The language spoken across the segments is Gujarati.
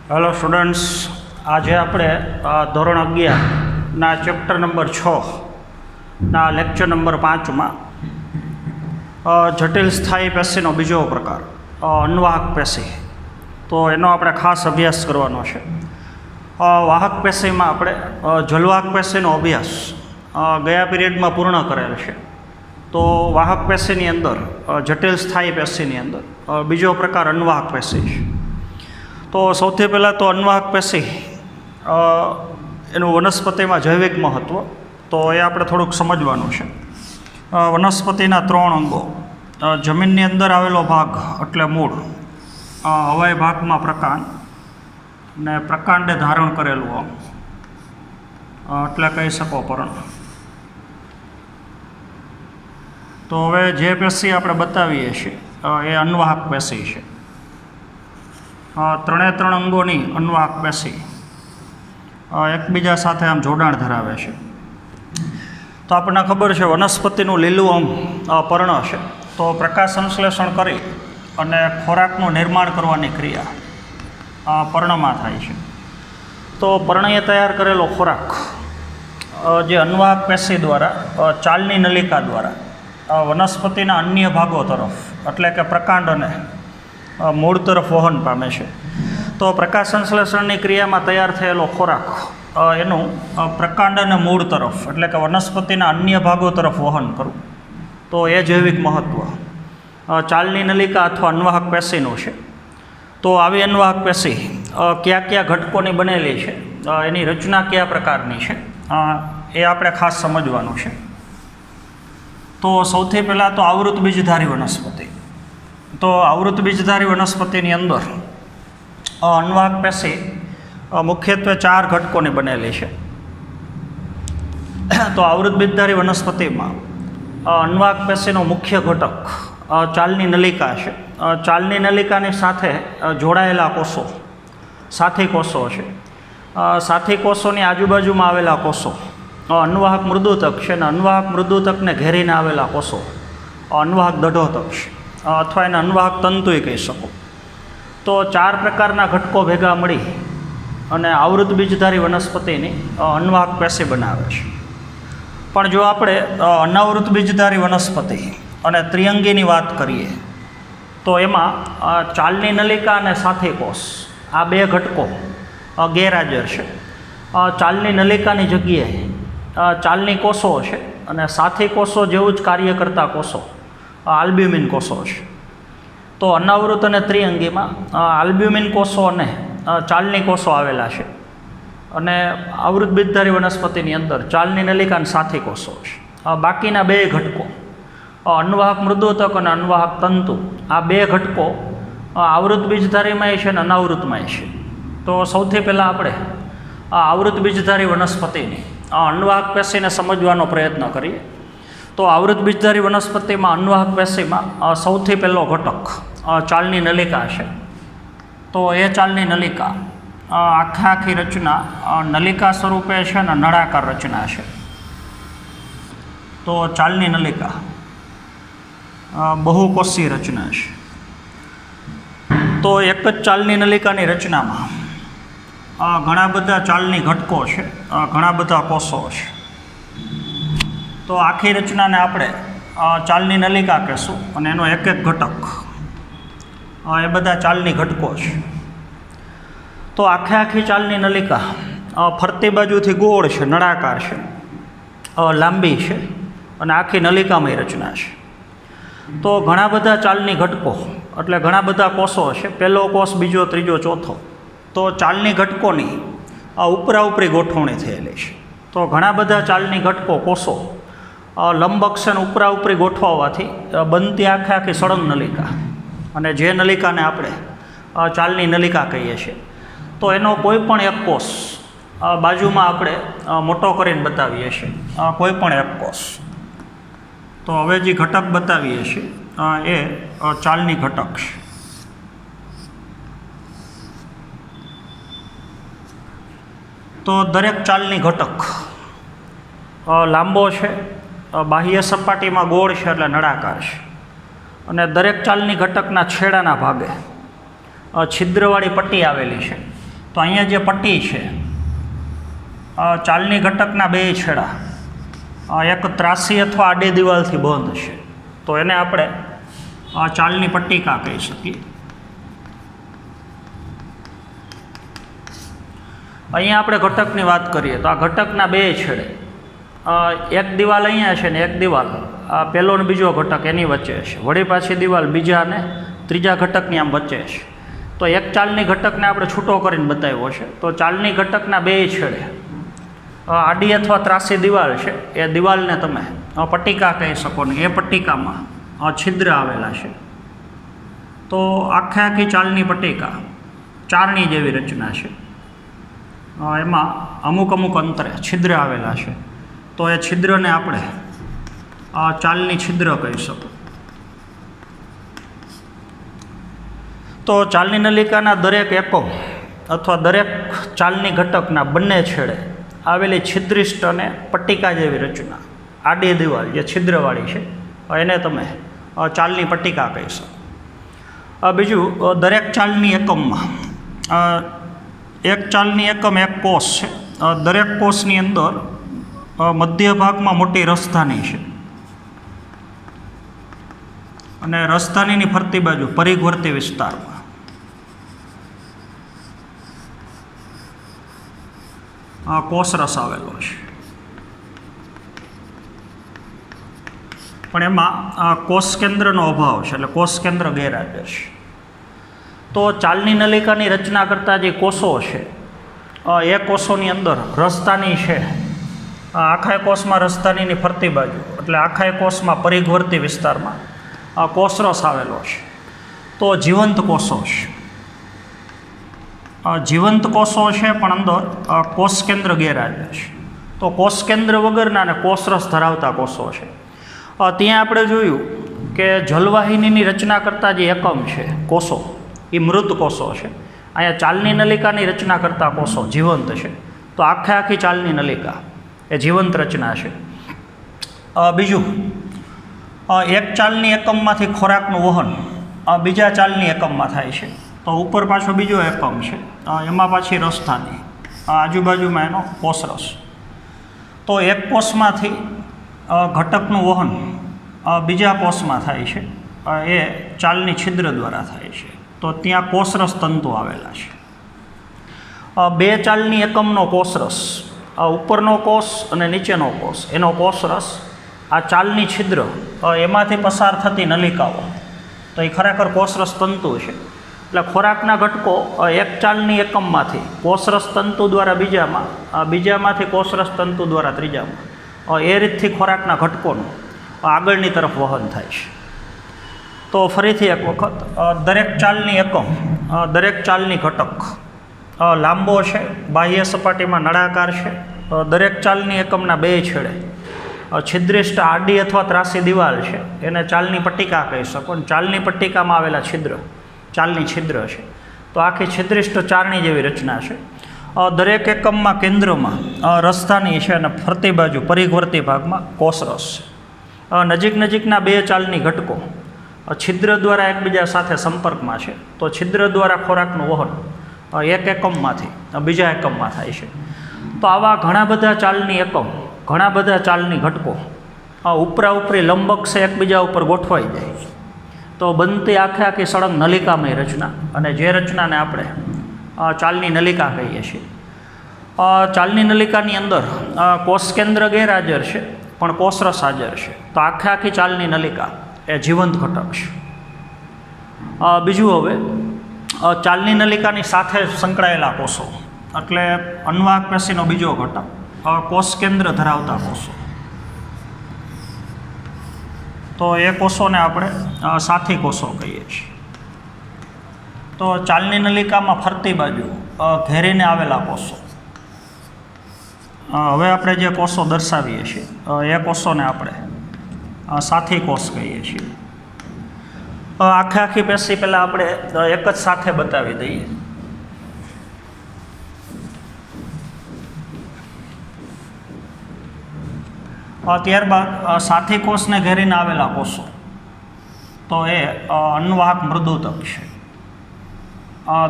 હેલો સ્ટુડન્ટ્સ, આજે આપણે ધોરણ 11ના ચેપ્ટર નંબર 6ના લેક્ચર નંબર 5માં જટિલ સ્થાયી પેશીનો બીજો પ્રકાર અન્વાહક પેશી, તો એનો આપણે ખાસ અભ્યાસ કરવાનો છે. વાહક પેશીમાં આપણે જલવાહક પેશીનો અભ્યાસ ગયા પીરિયડમાં પૂર્ણ કરેલ છે. તો વાહક પેશીની અંદર જટિલ સ્થાયી પેશીની અંદર બીજો પ્રકાર અન્વાહક પેશી છે. તો સૌથી પહેલાં તો અન્વાહક પેશી એનું વનસ્પતિમાં જૈવિક મહત્ત્વ, તો એ આપણે થોડુંક સમજવાનું છે. વનસ્પતિના 3 અંગો: જમીનની અંદર આવેલો ભાગ એટલે મૂળ, હવાઈ ભાગમાં પ્રકાંડ, ને પ્રકાંડે ધારણ કરેલું અંગ એટલે કહી શકો પર્ણ. તો હવે જે પેશી આપણે બતાવીએ છીએ એ અન્વાહક પેશી છે. 3 અંગોની અન્વાહક પેશી એકબીજા સાથે આમ જોડાણ ધરાવે છે. તો આપણને ખબર છે વનસ્પતિનું લીલું અંગ પર્ણ છે, તો પ્રકાશ સંશ્લેષણ કરી અને ખોરાકનું નિર્માણ કરવાની ક્રિયા પર્ણમાં થાય છે. તો પર્ણએ તૈયાર કરેલો ખોરાક જે અન્વાહક પેશી દ્વારા ચાલની નલિકા દ્વારા વનસ્પતિના અન્ય ભાગો તરફ એટલે કે પ્રકાંડ અને મૂળ તરફ વહન પામે છે. તો પ્રકાશ સંશ્લેષણની ક્રિયામાં તૈયાર થયેલો ખોરાક એનું પ્રકાંડ અને મૂળ તરફ એટલે કે વનસ્પતિના અન્ય ભાગો તરફ વહન કરવું, તો એ જૈવિક મહત્ત્વ ચાલની નલિકા અથવા અન્વાહક પેશીનું છે. તો આવી અન્વાહક પેશી કયા કયા ઘટકોની બનેલી છે, એની રચના કયા પ્રકારની છે, એ આપણે ખાસ સમજવાનું છે. તો સૌથી પહેલાં તો આવૃત બીજધારી વનસ્પતિ. તો આવૃત બીજધારી વનસ્પતિની અંદર અન્વાહક પેશી મુખ્યત્વે 4 ઘટકોની બનેલી છે. તો આવૃત બીજધારી વનસ્પતિમાં અન્વાહક પેશીનો મુખ્ય ઘટક ચાલની નલિકા છે. ચાલની નલિકાની સાથે જોડાયેલા કોષો સાથી કોષો છે. સાથી કોષોની આજુબાજુમાં આવેલા કોષો અન્વાહક મૃદુતક છે, અને અન્વાહક મૃદુતકને ઘેરીને આવેલા કોષો અન્વાહક દઢોતક છે, અથવા એને અન્વાહક તંતુય કહી શકો. તો 4 પ્રકારના ઘટકો ભેગા મળી અને આવૃત બીજધારી વનસ્પતિની અન્વાહક પેશી બનાવે છે. પણ જો આપણે અનાવૃત બીજધારી વનસ્પતિ અને ત્રિઅંગીની વાત કરીએ તો એમાં ચાલની નલિકા અને સાથી કોષ આ 2 ઘટકો ગેરહાજર છે. ચાલની નલિકાની જગ્યાએ ચાલની કોષો છે, અને સાથી કોષો જેવું જ કાર્ય કરતા કોષો આલ્બ્યુમિન કોષો છે. તો અનાવૃત અને ત્રિઅંગીમાં આલ્બ્યુમિન કોષો અને ચાલની કોષો આવેલા છે, અને આવૃત બીજધારી વનસ્પતિની અંદર ચાલની નલિકા અને સાથી કોષો છે. બાકીના 2 ઘટકો અન્વાહક મૃદુતક અને અન્વાહક તંતુ આ 2 ઘટકો આવૃત બીજધારીમાંય છે અને અનાવૃતમાંય છે. તો સૌથી પહેલાં આપણે આવૃત બીજધારી વનસ્પતિની અન્વાહક પેશીને સમજવાનો પ્રયત્ન કરીએ. તો આવૃત બીજધારી વનસ્પતિમાં અન્વાહક પેશીમાં સૌથી પહેલો ઘટક ચાલની નલિકા છે. તો એ ચાલની નલિકા આખી રચના નલિકા સ્વરૂપે છે અને નળાકાર રચના છે. તો ચાલની નલિકા બહુકોષીય રચના છે. તો એક જ ચાલની નલિકાની રચનામાં ઘણા બધા ચાલની ઘટકો છે, ઘણા બધા કોષો છે. તો આખી રચનાને આપણે ચાલની નલિકા કહેશું, અને એનો એક એક ઘટક એ બધા ચાલની ઘટકો છે. તો આખી ચાલની નલિકા ફરતી બાજુથી ગોળ છે, નળાકાર છે, લાંબી છે, અને આખી નલિકામય રચના છે. તો ઘણા બધા ચાલની ઘટકો એટલે ઘણા બધા કોષો છે, પહેલો કોષ, બીજો, ત્રીજો, ચોથો. તો ચાલની ઘટકોની ઉપરાઉપરી ગોઠવણી થયેલી છે. તો ઘણા બધા ચાલની ઘટકો કોષો લંબ અક્ષને ઉપરાઉપરી ગોઠવવાથી બનતી આખી સળંગ નલિકા, અને જે નલિકાને આપણે ચાલની નલિકા કહીએ છીએ. તો એનો કોઈ પણ એક કોષ બાજુમાં આપણે મોટો કરીને બતાવીએ છીએ, કોઈ પણ એક કોષ. તો હવે જે ઘટક બતાવીએ છીએ એ ચાલની ઘટક છે. તો દરેક ચાલની ઘટક લાંબો છે, બાહ્ય સપાટીમાં ગોળ છે એટલે નળાકાર છે, અને દરેક ચાલની ઘટકના છેડાના ભાગે છિદ્રવાળી પટ્ટી આવેલી છે, તો અહીંયા જે પટ્ટી છે, ચાલની ઘટકના બે છેડા એક ત્રાસી અથવા આડી દિવાલથી બંધ છે, તો એને આપણે ચાલની પટ્ટિકા કહી શકીએ. અહીંયા આપણે ઘટકની વાત કરીએ તો આ ઘટકના બે છેડે એક દિવાલ અહીંયા છે ને એક દિવાલ પહેલો ને બીજો ઘટક એની વચ્ચે છે, વળી પાછી દિવાલ બીજા અને ત્રીજા ઘટકની આમ વચ્ચે છે. તો એક ચાલની ઘટકને આપણે છૂટો કરીને બતાવ્યો છે. તો ચાલની ઘટકના બે છેડે આડી અથવા ત્રાસી દિવાલ છે, એ દિવાલને તમે પટ્ટિકા કહી શકો ને એ પટ્ટિકામાં છિદ્ર આવેલા છે. તો આખી ચાલની પટ્ટિકા ચારણી જેવી રચના છે, એમાં અમુક અંતરે છિદ્ર આવેલા છે. તો એ છિદ્રને આપણે ચાલની છિદ્ર કહી શકો. તો ચાલની નલિકાના દરેક એકમ અથવા દરેક ચાલની ઘટકના બંને છેડે આવેલી છિદ્રિષ્ટ અને પટ્ટિકા જેવી રચના આડી દિવાલ જે છિદ્રવાળી છે એને તમે ચાલની પટ્ટિકા કહી શકો. બીજું, દરેક ચાલની એકમમાં એક ચાલની એકમ એક કોષ છે. દરેક કોષની અંદર મધ્ય ભાગમાં મોટી રસધાની છે અને રસધાનીની ફરતી બાજુ પરિઘવર્તી વિસ્તારમાં કોષરસ આવેલો છે. પણ એમાં કોષ કેન્દ્રનો અભાવ છે, એટલે કોષ કેન્દ્ર ગેરહાજર છે. તો ચાલની નલિકાની રચના કરતા જે કોષો છે એ કોષોની અંદર રસધાની છે. આખા કોષમાં રસધાનીની ફરતી બાજુ એટલે આખા કોષમાં પરિઘવર્તી વિસ્તારમાં કોષરસ આવેલો છે. તો જીવંત કોષો છે, જીવંત કોષો છે પણ અંદર કોષ કેન્દ્ર ગેરહાજર છે. તો કોષ કેન્દ્ર વગરના અને કોષરસ ધરાવતા કોષો છે. ત્યાં આપણે જોયું કે જલવાહિનીની રચના કરતા જે એકમ છે કોષો એ મૃત કોષો છે. અહીંયા ચાલની નલિકાની રચના કરતા કોષો જીવંત છે. તો આખી ચાલની નલિકા એ જીવંત રચના છે. બીજું, એક ચાલની એકમમાંથી ખોરાકનું વહન બીજા ચાલની એકમમાં થાય છે. તો ઉપર પાછો બીજો એકમ છે, એમાં પાછી રસધાની, આજુબાજુમાં એનો કોષરસ. તો એક કોષમાંથી ઘટકનું વહન બીજા કોષમાં થાય છે, એ ચાલની છિદ્ર દ્વારા થાય છે. તો ત્યાં કોષરસ તંતુ આવેલા છે. બે ચાલની એકમનો કોષરસ, ઉપરનો કોષ અને નીચેનો કોષ એનો કોષરસ, આ ચાલની છિદ્ર એમાંથી પસાર થતી નલિકાઓ, તો એ ખરેખર કોષરસ તંતુ છે. એટલે ખોરાકના ઘટકો એક ચાલની એકમમાંથી કોષરસ તંતુ દ્વારા બીજામાંથી કોષરસ તંતુ દ્વારા ત્રીજામાં, એ રીતથી ખોરાકના ઘટકોનું આગળની તરફ વહન થાય છે. તો ફરીથી એક વખત, દરેક ચાલની એકમ, દરેક ચાલની ઘટક લાંબો છે, બાહ્ય સપાટીમાં નળાકાર છે. દરેક ચાલની એકમના બે છેડે છિદ્રિષ્ટ આડી અથવા ત્રાસી દિવાલ છે, એને ચાલની પટ્ટિકા કહી શકો. અને ચાલની પટ્ટિકામાં આવેલા છિદ્ર ચાલની છિદ્ર છે. તો આખી છિદ્રિષ્ટ ચારણી જેવી રચના છે. દરેક એકમમાં કેન્દ્રમાં રસધાની છે અને ફરતી બાજુ પરિઘવર્તી ભાગમાં કોષરસ છે. નજીકના બે ચાલની ઘટકો છિદ્ર દ્વારા એકબીજા સાથે સંપર્કમાં છે. તો છિદ્ર દ્વારા ખોરાકનું વહન એક એકમમાંથી બીજા એકમમાં થાય છે. તો આવા ઘણા બધા ચાલની એકમ, ઘણા બધા ચાલની ઘટકો ઉપરી લંબક્ષે એકબીજા ઉપર ગોઠવાઈ જાય છે. તો બનતી આખી સળંગ નલિકામય રચના, અને જે રચનાને આપણે ચાલની નલિકા કહીએ છીએ. ચાલની નલિકાની અંદર કોષ કેન્દ્ર ગેરહાજર છે પણ કોષરસ હાજર છે. તો આખી ચાલની નલિકા એ જીવંત ઘટક છે. બીજું, હવે ચાલની નલિકાની સાથે સંકળાયેલા કોષો એટલે અન્વાહક પેશીનો બીજો ઘટક, કોષ કેન્દ્ર ધરાવતા કોષો. તો એ કોષોને આપણે સાથી કોષો કહીએ છીએ. તો ચાલની નલિકામાં ફરતી બાજુ ઘેરીને આવેલા કોષો, હવે આપણે જે કોષો દર્શાવીએ છીએ એ કોષોને આપણે સાથી કોષ કહીએ છીએ. આખી પેશી પહેલાં આપણે એક જ સાથે બતાવી દઈએ. ત્યારબાદ સાથી કોષને ઘેરીને આવેલા કોષો, તો એ અન્વાહક મૃદુતક છે.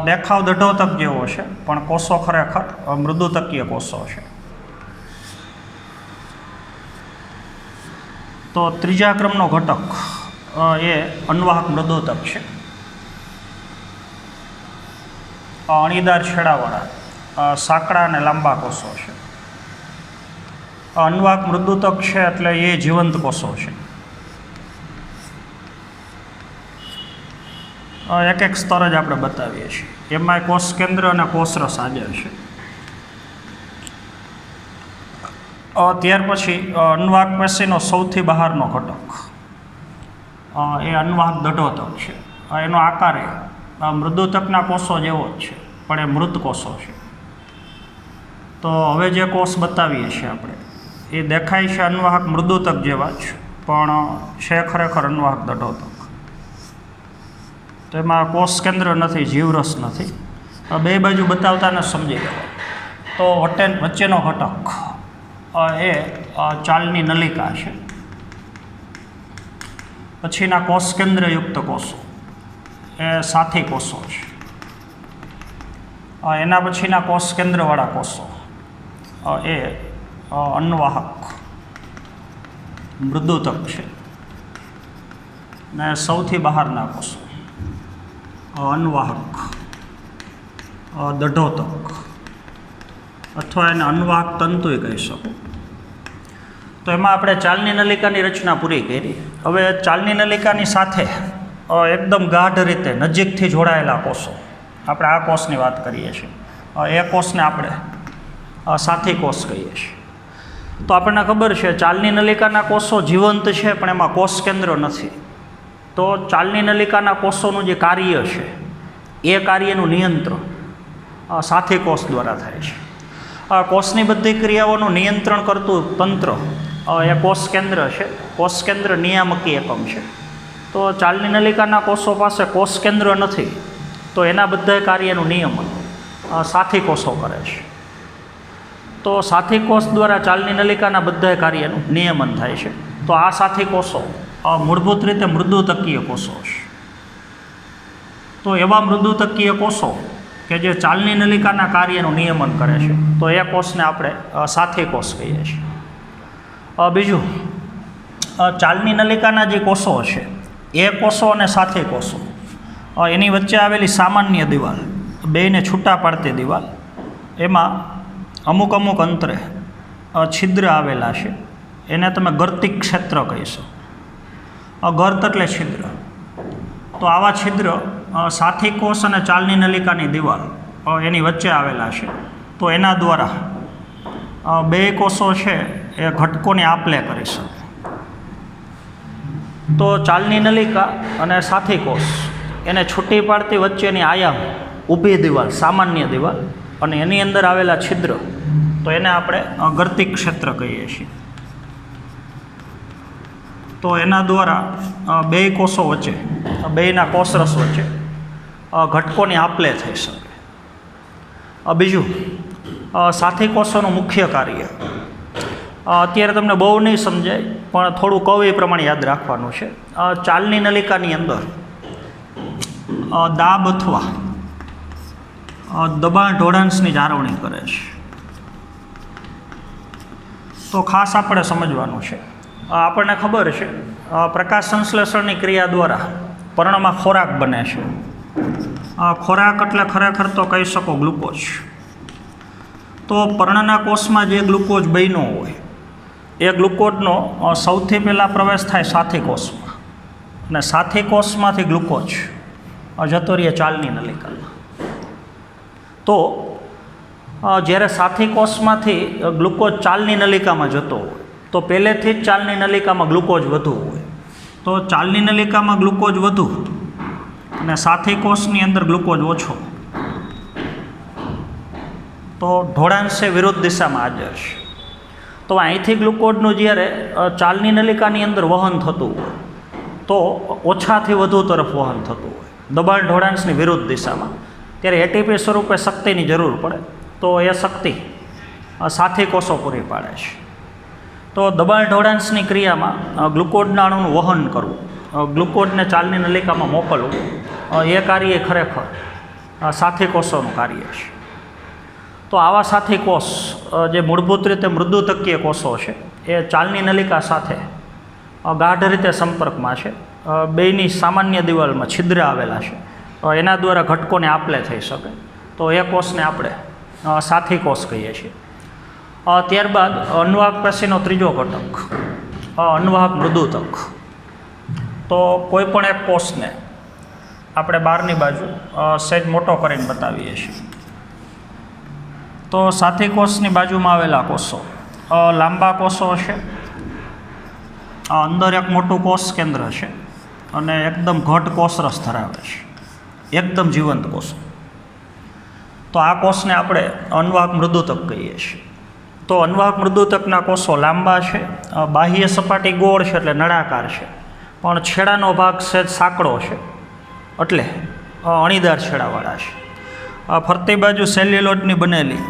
દેખાવ દઢોતક જેવો છે, પણ કોષો ખરેખર મૃદુતકીય કોષો છે. તો ત્રીજા ક્રમનો ઘટક એ અન્વાહક મૃદુતક છે. અણીદાર છેડાવાળા સાંકડા અને લાંબા કોષો છે. અન્વાહક મૃદુતક છે એટલે એ જીવંત કોષો છે. એક એક સ્તર જ આપણે બતાવીએ છીએ. એમાં કોષ કેન્દ્ર અને કોષરસ હાજર છે. ત્યાર પછી અન્વાહક પેશીનો સૌથી બહારનો ઘટક એ અન્વાહક દઢોતક છે. એનો આકાર મૃદુતકના કોષો જેવો જ છે, પણ એ મૃત કોષો છે. તો હવે જે કોષ બતાવીએ છીએ આપણે એ દેખાય છે અન્વાહક મૃદુતક જેવા જ, પણ છે ખરેખર અન્વાહક દઢોતક. તો એમાં કોષ કેન્દ્ર નથી, જીવરસ નથી. બે બાજુ બતાવતાને સમજી લેવા. તો વચ્ચેનો ઘટક એ ચાલની નલિકા છે. પછીના કોષ કેન્દ્રયુક્ત કોષો એ સાથી કોષો છે. એના પછીના કોષ કેન્દ્રવાળા કોષો એ અન્વાહક મૃદુતક છે. ને સૌથી બહારના કોષો અન્વાહક દઢોતક, અથવા એને અન્વાહક તંતુય કહી શકો. તો એમાં આપણે ચાલની નલિકાની રચના પૂરી કરી. હવે ચાલની નલિકાની સાથે એકદમ ગાઢ રીતે નજીકથી જોડાયેલા કોષો, આપણે આ કોષની વાત કરીએ છીએ. એ કોષને આપણે સાથી કોષ કહીએ છીએ. તો આપણને ખબર છે ચાલની નલિકાના કોષો જીવંત છે, પણ એમાં કોષ કેન્દ્ર નથી. તો ચાલની નલિકાના કોષોનું જે કાર્ય છે એ કાર્યનું નિયંત્રણ સાથી કોષ દ્વારા થાય છે. કોષની બધી ક્રિયાઓનું નિયંત્રણ કરતું તંત્ર એ કોષ કેન્દ્ર છે. કોષ કેન્દ્ર નિયામકી એકમ છે. તો ચાલની નલિકાના કોષો પાસે કોષ કેન્દ્ર નથી, તો એના બધા કાર્યનું નિયમન સાથી કોષો કરે છે. તો સાથી કોષ દ્વારા ચાલની નલિકાના બધા કાર્યનું નિયમન થાય છે. તો આ સાથી કોષો મૂળભૂત રીતે મૃદુતકીય કોષો છે. તો એવા મૃદુતકીય કોષો કે જે ચાલની નલિકાના કાર્યનું નિયમન કરે છે, તો એ કોષને આપણે સાથી કોષ કહીએ છીએ. બીજું, ચાલની નલિકાના જે કોષો છે એ કોષો અને સાથી કોષો એની વચ્ચે આવેલી સામાન્ય દિવાલ, બેયને છૂટા પાડતી દિવાલ, એમાં અમુક અમુક અંતરે છિદ્ર આવેલા છે. એને તમે ગર્તિક ક્ષેત્ર કહીશો. ગર્ત એટલે છિદ્ર. તો આવા છિદ્ર સાથી કોષ અને ચાલની નલિકાની દિવાલ એની વચ્ચે આવેલા છે. તો એના દ્વારા બે કોષો છે એ ઘટકોની આપ-લે કરી શકે. તો ચાલની નલિકા અને સાથી કોષ એને છૂટી પાડતી વચ્ચેની આયામ ઊભી દિવાલ, સામાન્ય દિવાલ, અને એની અંદર આવેલા છિદ્ર, તો એને આપણે ગર્તિક ક્ષેત્ર કહીએ છીએ. તો એના દ્વારા બે કોષો વચ્ચે, બેયના કોષરસ વચ્ચે ઘટકોની આપ-લે થઈ શકે. બીજું, સાથી કોષોનું મુખ્ય કાર્ય અત્યારે તમને બહુ નહીં સમજાય, પણ થોડું કહું એ પ્રમાણે યાદ રાખવાનું છે. ચાલની નલિકાની અંદર દાબ અથવા દબાણ ઢોળાંશની જાળવણી કરે છે. તો ખાસ આપણે સમજવાનું છે. આપણને ખબર છે પ્રકાશ સંશ્લેષણની ક્રિયા દ્વારા પર્ણમાં ખોરાક બને છે. ખોરાક એટલે ખરેખર તો કહી શકો ગ્લુકોઝ. તો પર્ણના કોષમાં જે ગ્લુકોઝ બન્યો હોય એ ગ્લુકોઝનો સૌથી પહેલાં પ્રવેશ થાય સાથી કોષમાં, અને સાથી કોષમાંથી ગ્લુકોઝ જતો રહે ચાલની નલિકામાં. તો જ્યારે સાથી કોષમાંથી ગ્લુકોઝ ચાલની નલિકામાં જતો હોય તો પહેલેથી જ ચાલની નલિકામાં ગ્લુકોઝ વધુ હોય. તો ચાલની નલિકામાં ગ્લુકોઝ વધુ અને સાથી કોષની અંદર ગ્લુકોઝ ઓછો, તો ઢોળાંશ વિરુદ્ધ દિશામાં હાજર છે. તો અહીંથી ગ્લુકોઝનું જ્યારે ચાલની નલિકાની અંદર વહન થતું હોય તો ઓછાથી વધુ તરફ વહન થતું હોય, દબાણ ઢોળાંશની વિરુદ્ધ દિશામાં. ત્યારે એટીપી સ્વરૂપે શક્તિની જરૂર પડે, તો એ શક્તિ સાથી કોષો પૂરી પાડે છે. તો દબાણ ઢોળાંશની ક્રિયામાં ગ્લુકોઝના અણુનું વહન કરવું, ગ્લુકોઝને ચાલની નલિકામાં મોકલવું, એ કાર્ય ખરેખર સાથી કોષોનું કાર્ય છે. તો આવા સાથી કોષ જે મૂળભૂત રીતે મૃદુતકીય કોષો છે એ ચાલની નલિકા સાથે ગાઢ રીતે સંપર્કમાં છે. બેયની સામાન્ય દિવાલમાં છિદ્ર આવેલા છે. એના દ્વારા ઘટકોને આપલે થઈ શકે. તો એ કોષને આપણે સાથી કોષ કહીએ છીએ. ત્યારબાદ અન્વાહક પેશીનો ત્રીજો ઘટક અન્વાહક મૃદુતક. તો કોઈ પણ એક કોષને આપણે બહારની બાજુ સહેજ મોટો કરીને બતાવીએ છીએ. તો સાથી કોષની બાજુમાં આવેલા કોષો લાંબા કોષો છે. અંદર એક મોટું કોષ કેન્દ્ર છે અને એકદમ ઘટ કોષરસ ધરાવે છે, એકદમ જીવંત કોષો. તો આ કોષને આપણે અન્વાહક મૃદુતક કહીએ છીએ. તો અન્વાહક મૃદુતકના કોષો લાંબા છે, બાહ્ય સપાટી ગોળ છે એટલે નળાકાર છે, પણ છેડાનો ભાગ સહેજ સાંકડો છે એટલે અણીદાર છેડાવાળા છે. ફરતી બાજુ સેલ્યુલોઇડની બનેલી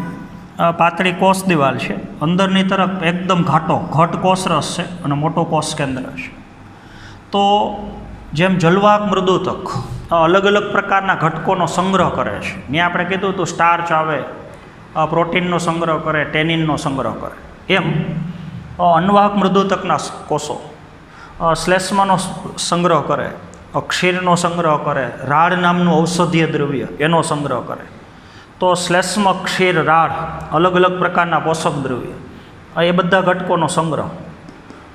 પાતળી કોષ દિવાલ છે. અંદરની તરફ એકદમ ઘટ કોષરસ છે અને મોટું કોષ કેન્દ્ર છે. તો જેમ જલવાહક મૃદુતક અલગ અલગ પ્રકારના ઘટકોનો સંગ્રહ કરે છે, ત્યાં આપણે કીધું હતું સ્ટાર્ચ આવે, પ્રોટીનનો સંગ્રહ કરે, ટેનિનનો સંગ્રહ કરે, એમ અન્વાહક મૃદુતકના કોષો શ્લેષ્માનો સંગ્રહ કરે, ક્ષીરનો સંગ્રહ કરે, રાળ નામનું ઔષધીય દ્રવ્ય એનો સંગ્રહ કરે. તો શ્લેષ્મ, ક્ષીર, રાળ અલગ અલગ પ્રકારના પોષક દ્રવ્ય એ બધા ઘટકોનો સંગ્રહ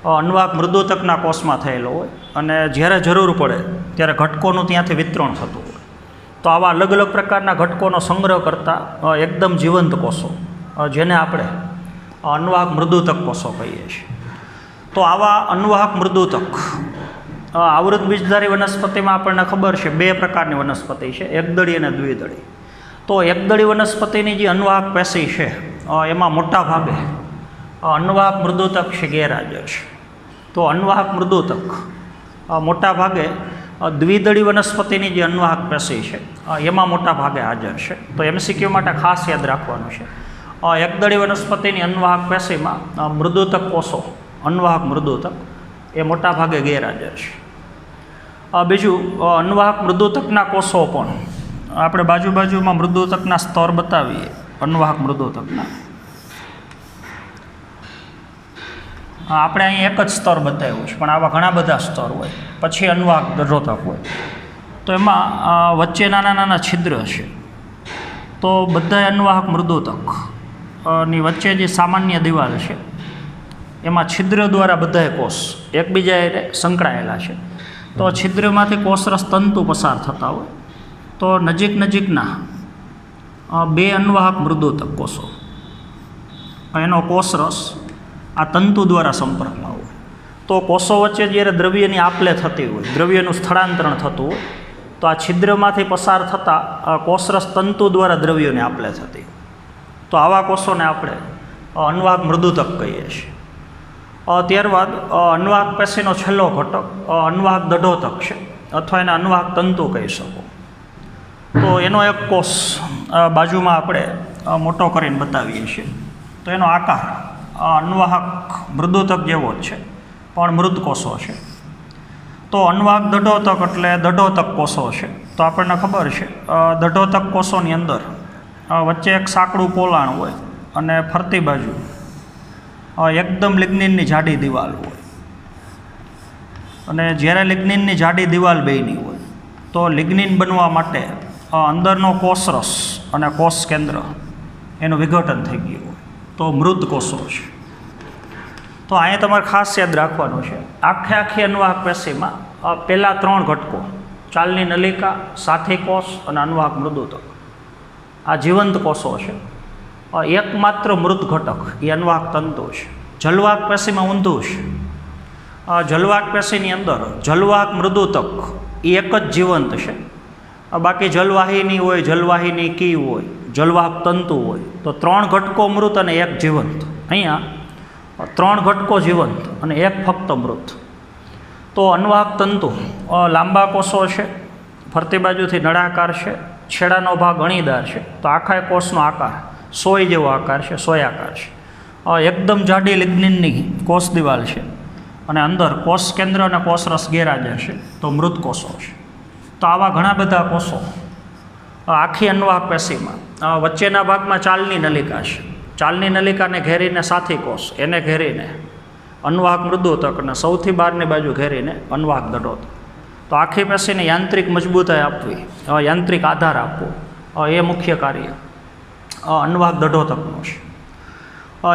અન્વાહક મૃદુતકના કોષમાં થયેલો હોય અને જ્યારે જરૂર પડે ત્યારે ઘટકોનું ત્યાંથી વિતરણ થતું હોય. તો આવા અલગ અલગ પ્રકારના ઘટકોનો સંગ્રહ કરતા એકદમ જીવંત કોષો જેને આપણે અન્વાહક મૃદુતક કોષો કહીએ છીએ. તો આવા અન્વાહક મૃદુતક આવૃત બીજધારી વનસ્પતિમાં આપણને ખબર છે બે પ્રકારની વનસ્પતિ છે, એકદળી અને દ્વિદળી. તો એકદળી વનસ્પતિની જે અન્વાહક પેશી છે એમાં મોટા ભાગે અન્વાહક મૃદુતક છે ગેરહાજર છે. તો અન્વાહક મૃદુતક મોટા ભાગે દ્વિદળી વનસ્પતિની જે અન્વાહક પેશી છે એમાં મોટા ભાગે હાજર છે. તો MCQ માટે ખાસ યાદ રાખવાનું છે, એકદળી વનસ્પતિની અન્વાહક પેશીમાં મૃદુતક કોષો અન્વાહક મૃદુતક એ મોટા ભાગે ગેરહાજર છે. બીજું અન્વાહક મૃદુતકના કોષો પણ આપણે બાજુમાં મૃદુતકના સ્તર બતાવીએ. અન્વાહક મૃદુતકના આપણે અહીં એક જ સ્તર બતાવ્યું છે, પણ આવા ઘણા બધા સ્તર હોય. પછી અન્વાહક દઢોતક હોય. તો એમાં વચ્ચે નાના નાના છિદ્ર છે. તો બધા અન્વાહક મૃદુતક ની વચ્ચે જે સામાન્ય દિવાલ છે એમાં છિદ્ર દ્વારા બધાય કોષ એકબીજા સંકળાયેલા છે. તો છિદ્રમાંથી કોષરસ તંતુ પસાર થતા હોય. તો નજીકના બે અન્વાહક મૃદુતક કોષો એનો કોષરસ આ તંતુ દ્વારા સંપર્કમાં હોય. તો કોષો વચ્ચે જ્યારે દ્રવ્યની આપલે થતી હોય, દ્રવ્યનું સ્થળાંતરણ થતું હોય, તો આ છિદ્રમાંથી પસાર થતાં કોષરસ તંતુ દ્વારા દ્રવ્યોની આપલે થતી હોય. તો આવા કોષોને આપણે અન્વાહક મૃદુતક કહીએ છીએ. ત્યારબાદ અન્વાહક પેશીનો છેલ્લો ઘટક અન્વાહક દઢોતક છે, અથવા એને અન્વાહક તંતુ કહી શકો. તો એનો એક કોષ બાજુમાં આપણે મોટો કરીને બતાવીએ છીએ. તો એનો આકાર અન્વાહક મૃદુતક જેવો જ છે, પણ મૃત કોષો છે. તો અન્વાહક દઢોતક એટલે દઢોતક કોષો છે. તો આપણને ખબર છે દઢોતક કોષોની અંદર વચ્ચે એક સાંકડું પોલાણ હોય અને ફરતી બાજુ એકદમ લિગ્નિનની જાડી દિવાલ હોય. અને જ્યારે લિગ્નિનની જાડી દિવાલ બેયની હોય તો લિગ્નિન બનવા માટે અંદરનો કોષરસ અને કોષ કેન્દ્ર એનું વિઘટન થઈ ગયું હોય. તો મૃત કોષો છે. તો અહીંયા તમારે ખાસ યાદ રાખવાનું છે, આખી અન્વાહક પેશીમાં પહેલાં ત્રણ ઘટકો ચાલની નલિકા, સાથી કોષ અને અન્વાહક મૃદુતક આ જીવંત કોષો છે. એકમાત્ર મૃત ઘટક એ અન્વાહક તંતુ છે. જલવાહક પેશીમાં ઊંધું છે. જલવાહક પેશીની અંદર જલવાહક મૃદુતક એ એક જ જીવંત છે. બાકી જલવાહિની હોય, જલવાહિની કી હોય, જલવાહક તંતુ હોય. તો ત્રણ ઘટકો મૃત અને એક જીવંત. અહીંયા ત્રણ ઘટકો જીવંત અને એક ફક્ત મૃત. તો અન્વાહક તંતુ લાંબા કોષો છે, ફરતી બાજુથી નળાકાર છે, છેડાનો ભાગ અણીદાર છે. તો આખા કોષનો આકાર સોય જેવો આકાર છે, સોયાકાર છે. એકદમ જાડી લિગ્નિનની કોષ દિવાલ છે અને અંદર કોષ કેન્દ્ર અને કોષરસ ગેરહાજર છે. તો મૃત કોષો છે. તો આવા ઘણા બધા કોષો આખી અન્વાહક પેશીમાં વચ્ચેના ભાગમાં ચાલની નલિકા છે. ચાલની નલિકાને ઘેરીને સાથી કોષ, એને ઘેરીને અન્વાહક મૃદુતક, અને સૌથી બહારની બાજુ ઘેરીને અન્વાહક દડોતક. તો આખી પેશીને યાંત્રિક મજબૂતાઈ આપવી, યાંત્રિક આધાર આપવો, એ મુખ્ય કાર્ય અન્વાહક દડોતકનું છે.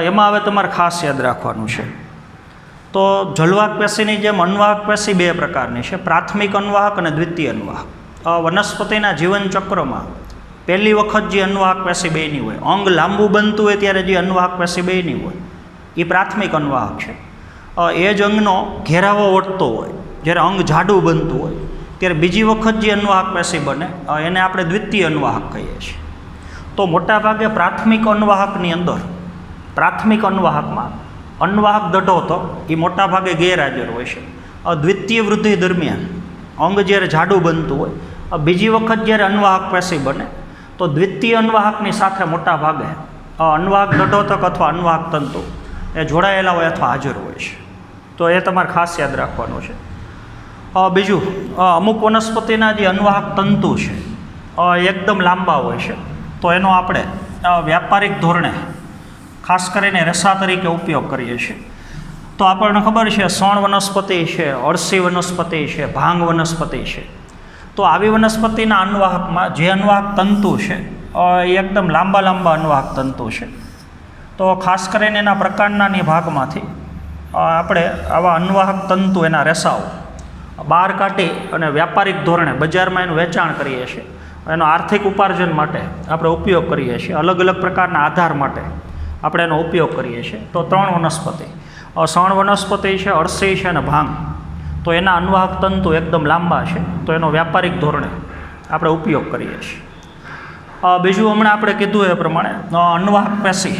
એમાં હવે તમારે ખાસ યાદ રાખવાનું છે. તો જલવાહક પેશીની જેમ અન્વાહક પેશી બે પ્રકારની છે, પ્રાથમિક અન્વાહક અને દ્વિતીય અન્વાહક. વનસ્પતિના જીવનચક્રમાં પહેલી વખત જે અન્વાહક પેશી બેની હોય, અંગ લાંબુ બનતું હોય ત્યારે જે અન્વાહક પેશી બેની હોય એ પ્રાથમિક અન્વાહક છે. એ જ અંગનો ઘેરાવો વળતો હોય, જ્યારે અંગ જાડું બનતું હોય ત્યારે બીજી વખત જે અન્વાહક પેશી બને એને આપણે દ્વિતીય અન્વાહક કહીએ છીએ. તો મોટાભાગે પ્રાથમિક અન્વાહકની અંદર, પ્રાથમિક અન્વાહકમાં અન્વાહક દડોતક એ મોટાભાગે ગેરહાજર હોય છે. દ્વિતીય વૃદ્ધિ દરમિયાન અંગ જ્યારે જાડું બનતું હોય, બીજી વખત જ્યારે અન્વાહક પેશી બને તો દ્વિતીય અન્વાહકની સાથે મોટા ભાગે અન્વાહક દડોતક અથવા અન્વાહક તંતુ એ જોડાયેલા હોય અથવા હાજર હોય છે. તો એ તમારે ખાસ યાદ રાખવાનું છે. બીજું, અમુક વનસ્પતિના જે અન્વાહક તંતુ છે એકદમ લાંબા હોય છે, તો એનો આપણે વ્યાપારિક ધોરણે ખાસ કરીને રેસા તરીકે ઉપયોગ કરીએ છીએ. તો આપણને ખબર છે શણ વનસ્પતિ છે, અળસી વનસ્પતિ છે, ભાંગ વનસ્પતિ છે. તો આવી વનસ્પતિના અન્વાહકમાં જે અન્વાહક તંતુ છે એ એકદમ લાંબા લાંબા અન્વાહક તંતુ છે. તો ખાસ કરીને એના પ્રકાંડના ભાગમાંથી આપણે આવા અન્વાહક તંતુ, એના રેસાઓ બહાર કાઢી અને વ્યાપારિક ધોરણે બજારમાં એનું વેચાણ કરીએ છીએ. એનો આર્થિક ઉપાર્જન માટે આપણે ઉપયોગ કરીએ છીએ. અલગ અલગ પ્રકારના આધાર માટે આપણે એનો ઉપયોગ કરીએ છીએ. તો ત્રણ વનસ્પતિ, શણ વનસ્પતિ છે, અળસી છે અને ભાંગ, તો એના અન્વાહક તંતુ એકદમ લાંબા છે, તો એનો વ્યાપારિક ધોરણે આપણે ઉપયોગ કરીએ છીએ. બીજું, હમણાં આપણે કીધું એ પ્રમાણે અન્વાહક પેશી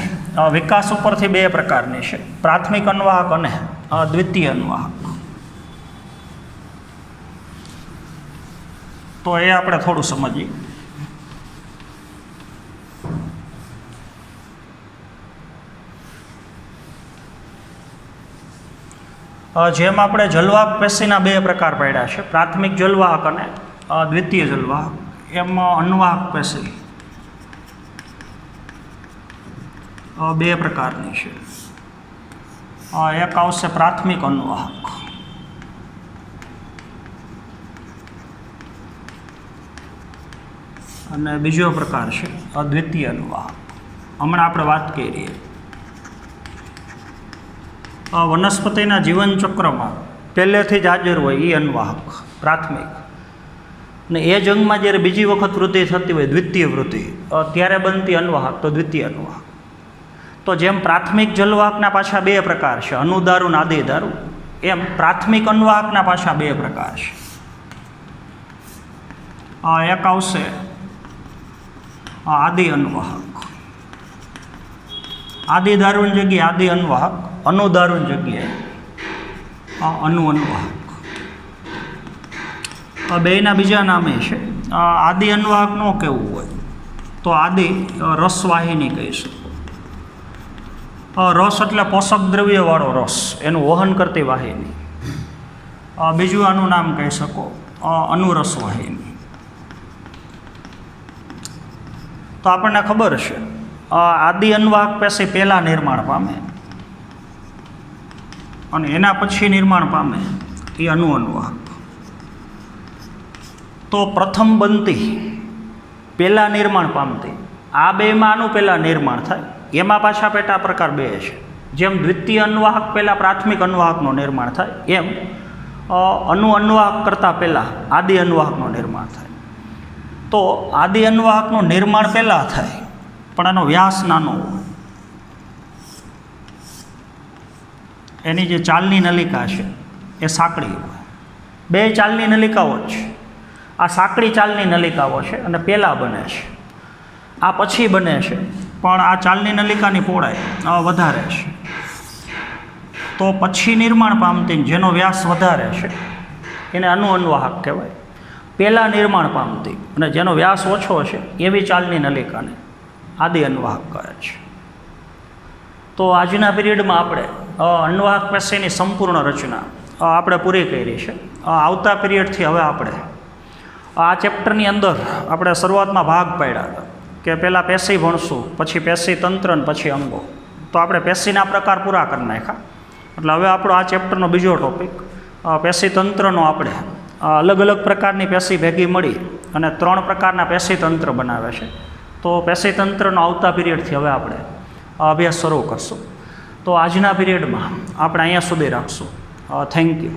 વિકાસ ઉપરથી બે પ્રકારની છે, પ્રાથમિક અન્વાહક અને દ્વિતીય અન્વાહક. તો એ આપણે થોડું સમજીએ. જેમ આપણે જલવાહક પેશીના બે પ્રકાર પાડ્યા છે, પ્રાથમિક જલવાહક અને દ્વિતીય જલવાહક, એમ અન્વાહક પેશી બે પ્રકારની છે. એક આવશે પ્રાથમિક અન્વાહક અને બીજો પ્રકાર છે દ્વિતીય અન્વાહક. હમણાં આપણે વાત કરીએ વનસ્પતિના જીવનચક્રમાં પહેલેથી જ હાજર હોય એ અન્વાહક પ્રાથમિક, ને એ જ અંગમાં જ્યારે બીજી વખત વૃદ્ધિ થતી હોય દ્વિતીય વૃદ્ધિ, ત્યારે બનતી અન્વાહક તો દ્વિતીય અન્વાહક. તો જેમ પ્રાથમિક જલવાહકના પાછા બે પ્રકાર છે, અનુદારુ અને આદિદારુ, એમ પ્રાથમિક અન્વાહકના પાછા બે પ્રકાર છે. એક આવશે આદિ અન્વાહક, આદિદારુની જગ્યાએ આદિ અન્વાહક, અનુદારુની જગ્યાએ અનુ અન્વાહક. બેના બીજા નામે છે. આદિ અન્વાહક ન કહેવું હોય તો આદિ રસવાહિની કહી શકો. રસ એટલે પોષક દ્રવ્યવાળો રસ, એનું વહન કરતી વાહિની. બીજું આનું નામ કહી શકો અનુરસ વાહિની. તો આપણને ખબર છે આદિ અન્વાહક પેશી પહેલાં નિર્માણ પામે અને એના પછી નિર્માણ પામે એ અનુ અન્વાહક. તો પ્રથમ બનતી પહેલાં નિર્માણ પામતી, આ બેમાં આનું પહેલાં નિર્માણ થાય, એમાં પાછા પેટા પ્રકાર બે છે. જેમ દ્વિતીય અન્વાહક પહેલાં પ્રાથમિક અન્વાહકનું નિર્માણ થાય, એમ અનુ અન્વાહક કરતાં પહેલાં આદિ અન્વાહકનું નિર્માણ થાય. તો આદિ અન્વાહકનું નિર્માણ પહેલાં થાય પણ એનો વ્યાસ નાનો હોય. એની જે ચાલની નલિકા છે એ સાંકડી હોય. બે ચાલની નલિકાઓ જ છે. આ સાંકડી ચાલની નલિકાઓ છે અને પહેલાં બને છે, આ પછી બને છે, પણ આ ચાલની નલિકાની પહોળાઈ વધારે છે. તો પછી નિર્માણ પામતી જેનો વ્યાસ વધારે છે એને અનુ અન્વાહક કહેવાય. પહેલાં નિર્માણ પામતી અને જેનો વ્યાસ ઓછો છે એવી ચાલની નલિકાને આદિ અન્વાહક કહે છે. તો આજના પીરિયડમાં આપણે અન્વાહક પેશીની સંપૂર્ણ રચના આપણે પૂરી કરી છે. આવતા પીરિયડથી હવે આપણે આ ચેપ્ટરની અંદર આપણે શરૂઆતમાં ભાગ પાડ્યા હતા કે પહેલાં પેશી ભણશું, પછી પેશી તંત્ર ને પછી અંગો. તો આપણે પેશીના પ્રકાર પૂરા કરી નાખ્યા. એટલે હવે આપણો આ ચેપ્ટરનો બીજો ટોપિક પેશી તંત્રનો. આપણે અલગ અલગ પ્રકારની પેશી ભેગી મળી અને 3 પ્રકારના પેશી તંત્ર બનાવે છે. તો પેશી તંત્રનો આવતા પીરિયડથી હવે આપણે અભ્યાસ શરૂ કરશું. તો આજના પીરિયડમાં આપણે અહીંયા સુધી રાખશું. Thank you.